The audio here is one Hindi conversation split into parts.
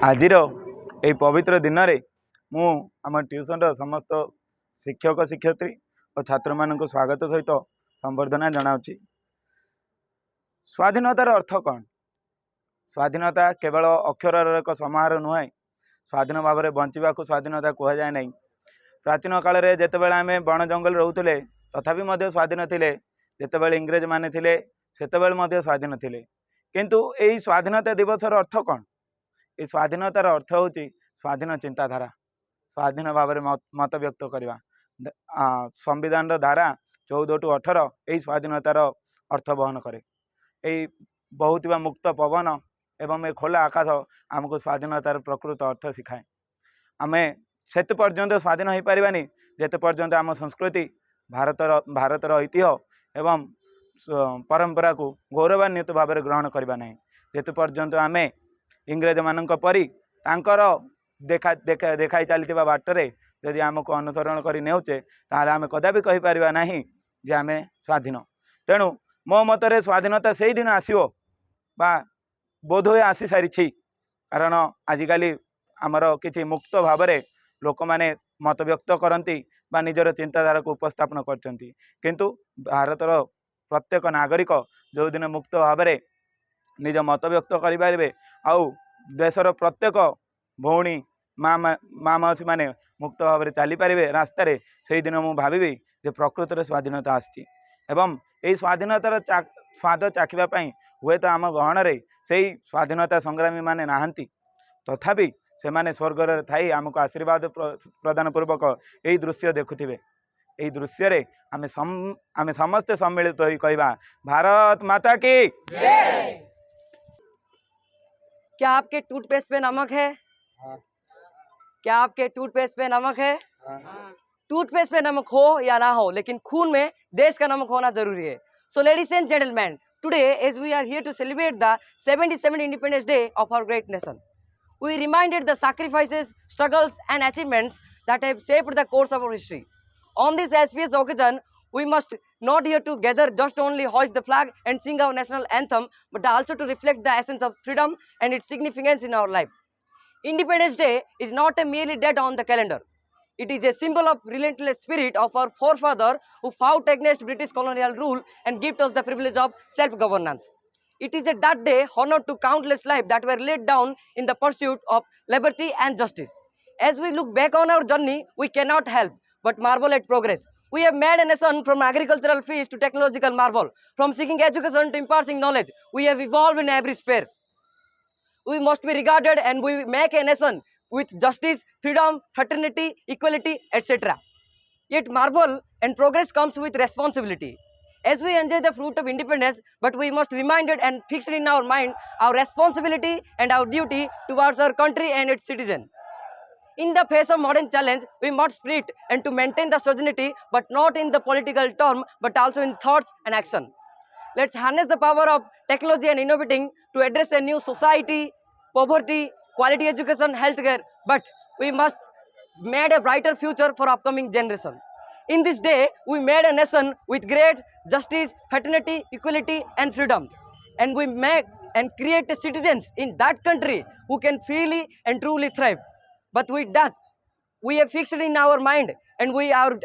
आजिर यही पवित्र दिन में मु आम ट्यूशन समस्त शिक्षक शिक्षयित्री और छात्र मान स्वागत सहित संबर्धना जनावि। स्वाधीनतार अर्थ कौन? स्वाधीनता केवल अक्षर एक समारोह नुहे। स्वाधीन भाव में बंचा स्वाधीनता कहुए ना। प्राचीन काल में जितेबाला आम बण जंगल रोते तथापि स्वाधीन थे। जितेबाला इंग्रेज माने थे सेतेबाला स्वाधीन थे। किंतु यही स्वाधीनता दिवस अर्थ कौन? ये स्वाधीनतार अर्थ हूँ स्वाधीन चिंताधारा, स्वाधीन भाव में मत व्यक्त करवा। संविधान धारा 14 टू 18 यही स्वाधीनतार अर्थ बहन करे। यही बहुत मुक्त पवन एवं ये खोला आकाश आमको स्वाधीनतार प्रकृत अर्थ शिखाए। आम से पर्यंत स्वाधीन हो पारानी जिते पर्यंत आम संस्कृति भारतर ऐतिह्य एवं परंपरा को गौरवान्वित भाव में ग्रहण करवा ना। जिते पर्यंत आम इंग्रेज मान परी तांकर देखा देखा देखाई चलती बाटरे यदि आमको अनुसरण कर नेउचे ताले आम कदापि कहि परिबा नाही जे आम स्वाधीन। तेणु मो मतरे स्वाधीनता से ही दिन आसो बा बोध हुए आसी सारी। कारण आजिकाली आमर किसी मुक्त भाव में लोक मैंने मत व्यक्त करती बा निजर चिंताधारा को उपस्थापन करचंती। किंतु भारतर प्रत्येक नागरिक जो दिन मुक्त भाव में निज मत व्यक्त करें आउ देशर प्रत्येक भौणी माँ मौसी मैंने मुक्त भाव में चली पारे रास्त से दिन मुझे भावी जे प्रकृत स्वाधीनता आसी। एवं यही स्वाधीनतार स्वाद चाखा हुए तो आम गहन से स्वाधीनता संग्रामी माने नहांती तथापि से माने स्वर्ग थी आमको आशीर्वाद प्रदान पूर्वक यही दृश्य देखुवे। यही दृश्य आम समस्ते सम्मिलित हो कहवा भारत माता की। क्या आपके टूथपेस्ट पे नमक है? हाँ। क्या आपके टूथपेस्ट पे नमक है? हाँ। टूथपेस्ट पे नमक हो या ना हो, लेकिन खून में देश का नमक होना जरूरी है। So ladies and gentlemen, today as we are here to celebrate the 77th Independence Day of our great nation, we reminded the sacrifices, struggles and achievements that have shaped the course of our history. On this auspicious occasion, we must not here to gather just only hoist the flag and sing our national anthem, but also to reflect the essence of freedom and its significance in our life. Independence Day is not a merely date on the calendar. It is a symbol of relentless spirit of our forefathers who fought against British colonial rule and gave us the privilege of self-governance. It is a that day honor to countless lives that were laid down in the pursuit of liberty and justice. As we look back on our journey, we cannot help but marvel at progress. We have made a nation from agricultural feast to technological marvel, from seeking education to imparting knowledge. We have evolved in every sphere. We must be regarded and we make a nation with justice, freedom, fraternity, equality, etc. Yet marvel and progress comes with responsibility. As we enjoy the fruit of independence, but we must reminded and fixed in our mind our responsibility and our duty towards our country and its citizens. In the face of modern challenge, we must spirit and to maintain the sovereignty, but not in the political term, but also in thoughts and action. Let's harness the power of technology and innovating to address a new society, poverty, quality education, healthcare, but we must made a brighter future for upcoming generation. In this day, we made a nation with great justice, fraternity, equality, and freedom. And we make and create citizens in that country who can freely and truly thrive. But with that, we have fixed in our mind and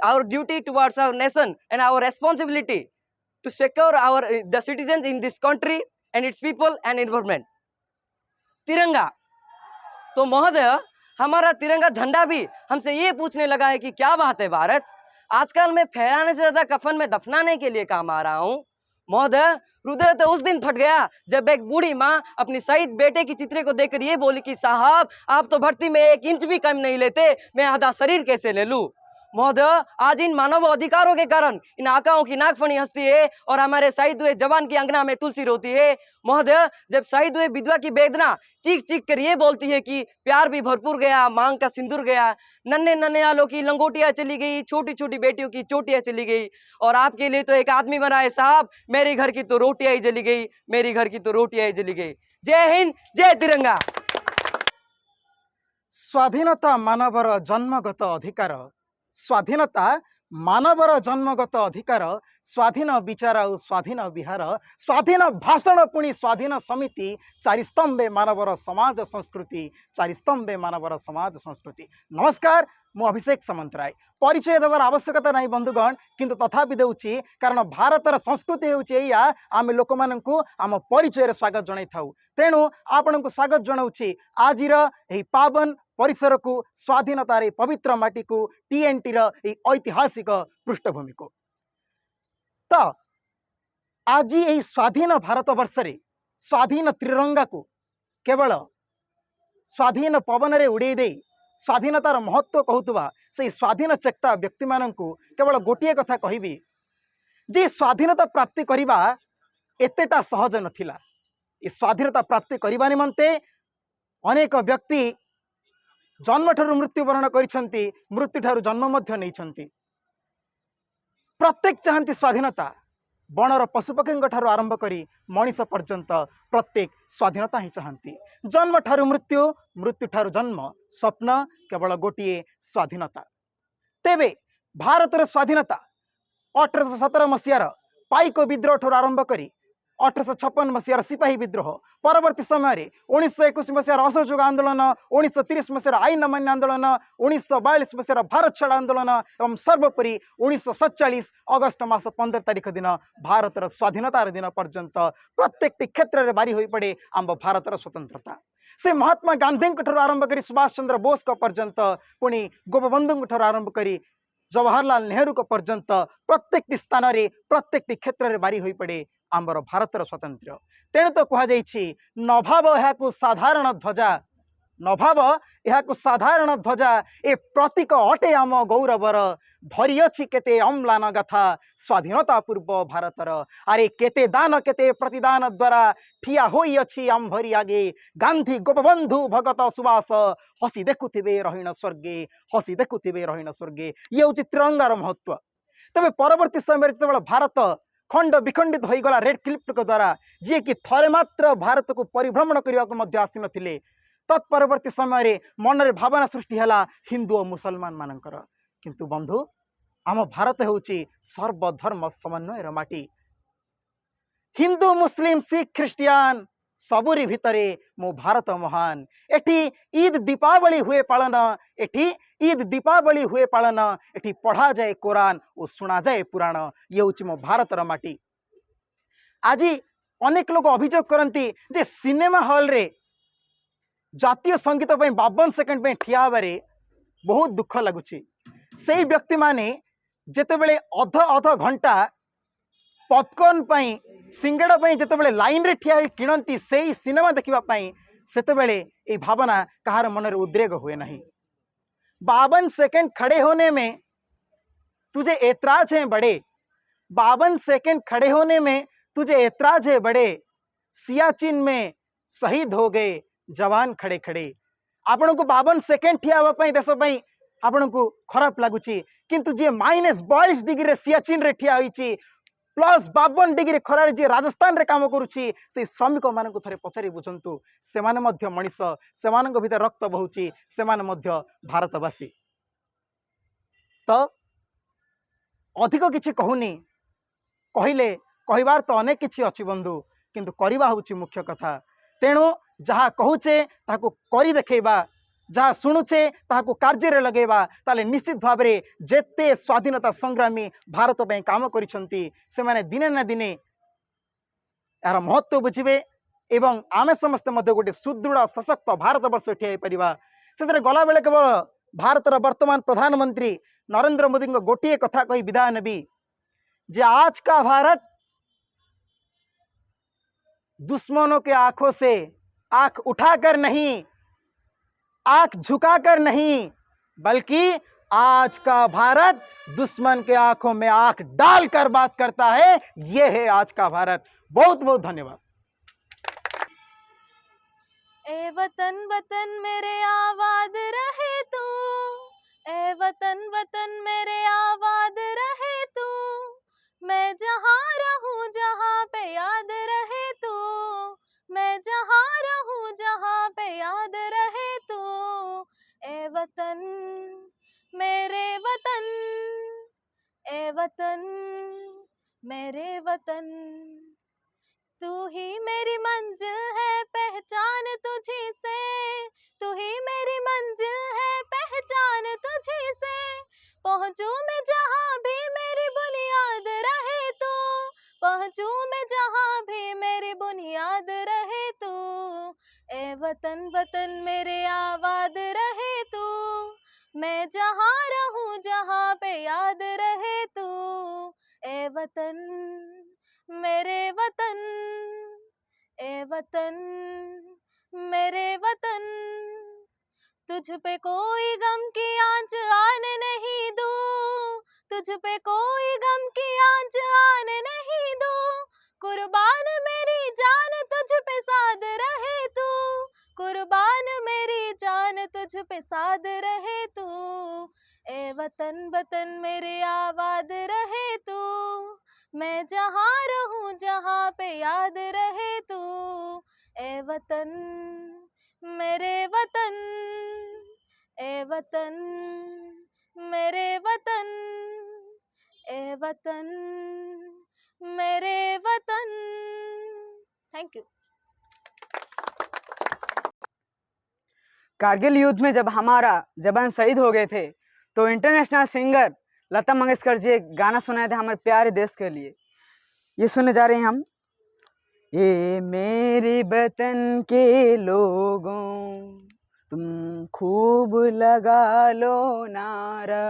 our duty towards our nation and our responsibility to secure the citizens in this country and its people and environment. तिरंगा, तो महोदय हमारा तिरंगा झंडा भी हमसे ये पूछने लगा है कि क्या बात है भारत, आजकल मैं फहराने से ज्यादा कफन में दफनाने के लिए काम आ रहा हूँ। महोदय हृदय तो उस दिन फट गया जब एक बूढ़ी माँ अपनी शहीद बेटे की चित्र को देखकर ये बोली कि साहब आप तो भर्ती में 1 इंच भी कम नहीं लेते, मैं आधा शरीर कैसे ले लूं। महोदय आज इन मानव अधिकारों के कारण इन आकाओं की नाकफनी हंसती है और हमारे शहीद हुए जवान की अंगना में तुलसी रोती है। महोदय जब शहीद हुए विधवा की वेदना चीख चीख कर ये बोलती है कि प्यार भी भरपूर गया, मांग का सिंदूर गया, नन्हे नन्हे आलों की लंगोटियां चली गई, छोटी छोटी बेटियों की चोटियां चली गई, और आपके लिए तो एक आदमी बना है साहब, मेरे घर की तो रोटियां ही जली गई, मेरी घर की तो रोटियां ही जली गई। जय हिंद, जय तिरंगा। स्वाधीनता मानवर जन्मगत अधिकार। स्वाधीनता मानवर जन्मगत अधिकार स्वाधीन विचार और स्वाधीन विहार स्वाधीन भाषण पुणी स्वाधीन समिति चारि स्तंभे मानवर समाज संस्कृति चारि स्तंभे मानवर समाज संस्कृति। नमस्कार, मु अभिषेक सामंतराय। परिचय देवार आवश्यकता नहीं बंधुगण, किंतु तथापि देउछि कारण भारतर संस्कृति होउछि एया आम लोक माननकु आम परिचय रे स्वागत जणाई थाउ। तेणु आपनकु स्वागत जणाउछि आजिर एही पावन परिसर को स्वाधीनतार पवित्र माटी को टीएनटी ऐतिहासिक पृष्ठभूमि को। तो आज यही स्वाधीन भारत वर्ष रे स्वाधीन त्रिरंगा को केवल स्वाधीन पवन रे उड़े दे स्वाधीनतार महत्व कहूतबा से स्वाधीन चेता व्यक्ति माननकु केवल गोटिए कथा कहिबी जे स्वाधीनता प्राप्ति करिबा एतेटा सहज नथिला। ए स्वाधीनता प्राप्ति करिबा निमंते अनेक व्यक्ति जन्म ठारू मृत्युवरण करिसेंती, मृत्यु ठारू जन्म मध्य नैछंती। प्रत्येक चाहती स्वाधीनता, बणर पशुपक्षी ठारू आरंभ करी मनीष पर्यंत प्रत्येक स्वाधीनता ही चाहती। जन्म ठारू मृत्यु, मृत्यु ठारू जन्म, स्वप्न केवल गोटिए स्वाधीनता। तेबे भारतर स्वाधीनता 1817 मसीहार पाइक विद्रोह ठारू आरंभ करी 1856 मसीहार सिपाही विद्रोह, परवर्ती समय 1921 मसीहार असहयोग आंदोलन, 1930 मसीहार आईन अमान्य आंदोलन, 1942 मसीहार भारत छाड़ आंदोलन एवं सर्वोपरि 1947 अगस्ट मास 15 तारिख दिन भारतर स्वाधीनतार दिन पर्यंत प्रत्येक क्षेत्र में बारी हो पड़े आम भारतर स्वतंत्रता। से महात्मा गांधी ठारू आरंभ करी सुभाष चंद्र बोस पर्यंत, पुणी गोपबंधु ठारू आरंभ करी जवाहरलाल नेहरू पर्यंत प्रत्येक स्थान में प्रत्येक क्षेत्र में बारी हो पड़े आमर भारतर स्वतंत्र। तेणु तो कहुई नभाव यह साधारण ध्वजा, नभाव यह साधारण ध्वजा ए प्रतीक अटे आम गौरवर, धरी अछि केते अम्लान गाथा स्वाधीनता पूर्व भारतर। अरे केते दान केते प्रतिदान द्वारा ठिया होई अछि आम्भरी आगे, गांधी गोपबंधु भगत सुभाष हसी देखुथिबे रहीण स्वर्गे, हसी देखुथिबे रहीण स्वर्गे। ये हूँ तिरंगार महत्व। तबे परवर्ती समय जो भारत खंड विखंडित हो गला रेड क्लिफ द्वारा, जी कि थरे मात्र भारत को परिभ्रमण करने को आसी नथिले, तत्परवर्ती समय मन रे भावना सृष्टि है हिंदू और मुसलमान मानकर। किंतु बंधु, आम भारत होउची सर्वधर्म समन्वयर माटी। हिंदू मुस्लिम सिख ख्रिस्टियान सबुरी भितरे मो भारत महान। एठी ईद दीपावली हुए पालन, एठी ईद दीपावली हुए पालन, एठी पढ़ा जाए कुरान और सुना जाए पुराण। ये हूँ मो भारतर माटी। आज अनेक लोग अभियोग करती जे सिनेमा हॉल रे जातीय संगीत 52 सेकेंड ठिया हबारे बहुत दुख लगुच। से व्यक्ति माने जेतेबेले अध अध घंटा पॉपकॉर्न पाई सिंगड़ा पाई जेतेबेले लाइन रे ठिया किणती से सिनेमा देखिबा पाई, सेतेबेले ए भावना कहार मन रे उद्रेक हुए नहीं। 52 सेकेंड खड़े होने में तुझे ऐतराज है बड़े, 52 सेकेंड खड़े होने में तुझे ऐतराज है बड़े, सियाचिन में शहीद हो गए जवान खड़े खड़े। आपण को 52 सेकेंड ठिया हवा पाई देश पाई आपण को खराब लगुची, किंतु जे -42 डिग्री रे सियाचिन रे ठिया होईची, +52 डिग्री खरार जे राजस्थान रे काम करुची, से श्रमिक मानक थरे पचारि बुझंतु, से माने मध्य मनीष, से मानक भीतर रक्त बहुची, से माने मध्य भारतवासी। तो अधिक किछि कहूनी, कहिले कहिबार तो अनेक किछि अछि बंधु, किंतु करिबा होउची मुख्य कथा। तेणु जहाँ कहूचे ताको करी देखेबा, जहाँ शुणुचे ताको कार्य रे लगेबा, ताले निश्चित भाव में जेते स्वाधीनता संग्रामी भारत पे काम करिसंती, से माने दिने ना दिने यार महत्व बुझिबे एवं आमे समस्त मध्य गोटे सुदृढ़ सशक्त भारत वर्ष ठिया परिबा। से गला बेले केवल भारतर वर्तमान प्रधानमंत्री नरेंद्र मोदी को गोटे कथा कही विदाय नेबी, जे आज का भारत दुश्मनों के आंखों से आंख उठाकर नहीं, आंख झुकाकर नहीं, बल्कि आज का भारत दुश्मन के आंखों में आंख डालकर बात करता है। यह है आज का भारत। बहुत बहुत धन्यवाद। ए वतन वतन मेरे आबाद रहे तू, ए वतन वतन मेरे आबाद रहे तू, मैं जहाँ रहूं जहाँ पे याद रहे तू, मैं जहाँ रहूं जहाँ पे याद रहे तू। ए वतन मेरे वतन, वतन मेरे वतन, तू ही मेरी मंजिल है पहचान तुझी से, तू ही मेरी मंजिल है पहचान तुझी से, पहुंचूं मैं जहां भी मेरी बुनियाद रहे तू, पहुंचूं मैं जहां भी मेरी बुनियाद रहे तू, ए वतन वतन मेरे आबाद रहे तू, मैं जहां रहूं जहां पे याद रहे तू, ए वतन मेरे वतन, ए वतन मेरे वतन, तुझ पे कोई गम की आंच आने नहीं दूं, तुझ पे कोई गम की आंच आने नहीं दूं, कुर्बान मेरी जान तुझ पे साद रहे तू, कुर्बान मेरी जान तुझ पे साद रहे तू, ए वतन वतन मेरे आबाद रहे तू, मैं जहां रहूं जहां पे याद रहे तू, ए वतन मेरे वतन, ए वतन मेरे वतन, ए वतन मेरे वतन। Thank you. कारगिल युद्ध में जब हमारा जवान शहीद हो गए थे तो इंटरनेशनल सिंगर लता मंगेशकर जी एक गाना सुनाए थे हमारे प्यारे देश के लिए। ये सुनने जा रहे हैं हम। ये मेरे वतन के लोगों तुम खूब लगा लो नारा,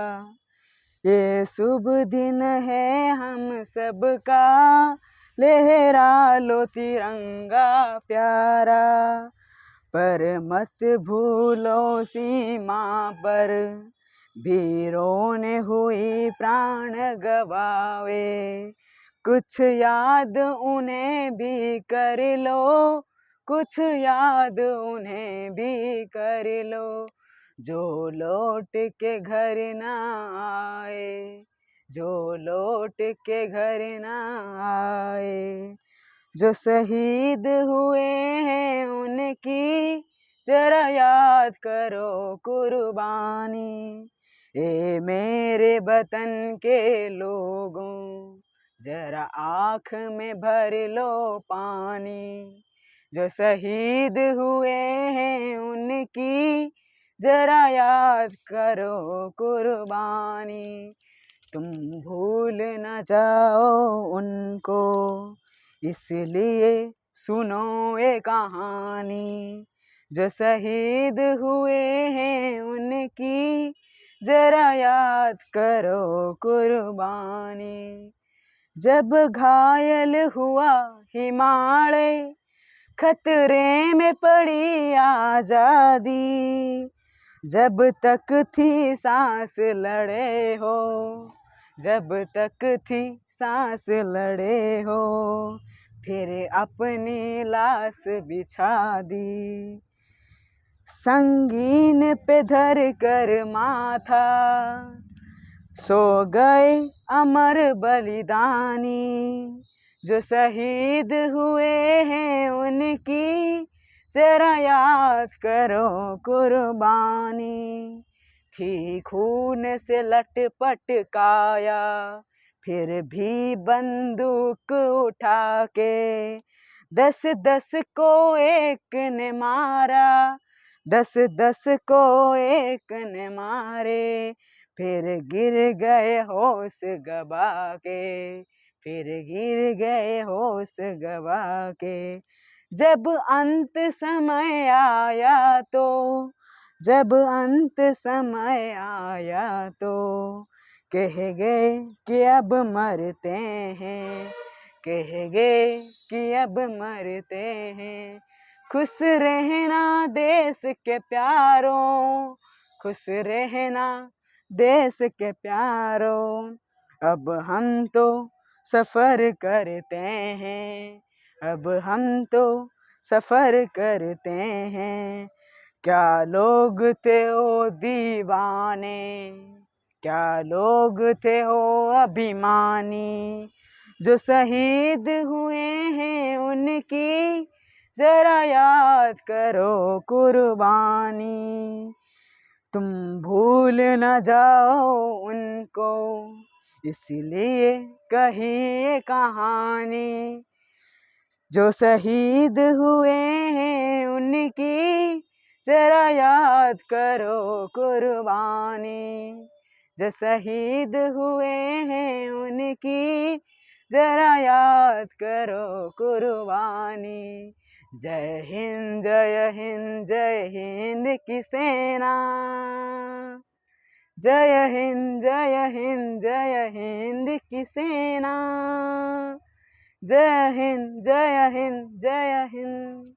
ये शुभ दिन है हम सबका, लहरा लो तिरंगा प्यारा, पर मत भूलो सीमा पर वीरों ने हुई प्राण गवावे, कुछ याद उन्हें भी कर लो, कुछ याद उन्हें भी कर लो, जो लौट के घर ना आए, जो लौट के घर ना आए, जो शहीद हुए हैं उनकी जरा याद करो कुर्बानी, ए मेरे वतन के लोगों जरा आँख में भर लो पानी, जो शहीद हुए हैं उनकी जरा याद करो कुर्बानी, तुम भूल न जाओ उनको इसलिए सुनो ये कहानी, जो शहीद हुए हैं उनकी जरा याद करो कुर्बानी, जब घायल हुआ हिमालय खतरे में पड़ी आजादी, जब तक थी सांस लड़े हो, जब तक थी सांस लड़े हो, फिर अपनी लाश बिछा दी, संगीन पे धर कर माथा सो गए अमर बलिदानी, जो शहीद हुए हैं उनकी जरा याद करो कुर्बानी, थी खून से लटपट काया फिर भी बंदूक उठा के, 10-10 को एक ने मारा, 10-10 को एक ने मारे, फिर गिर गए होश गवा के, फिर गिर गए होश गवा के, जब अंत समय आया तो, जब अंत समय आया तो कह गए कि अब मरते हैं, कह गए कि अब मरते हैं, खुश रहना देश के प्यारों, खुश रहना देश के प्यारों, अब हम तो सफ़र करते हैं, अब हम तो सफ़र करते हैं, क्या लोग थे ओ दीवाने, क्या लोग थे हो अभिमानी, जो शहीद हुए हैं उनकी जरा याद करो कुर्बानी, तुम भूल न जाओ उनको इसलिए कही ये कहानी, जो शहीद हुए हैं उनकी जरा याद करो कुर्बानी, जो शहीद हुए हैं उनकी जरा याद करो कुर्बानी। जय हिंद जय हिंद जय हिंद की सेना, जय हिंद जय हिंद जय हिंद की सेना, जय हिंद जय हिंद जय हिंद।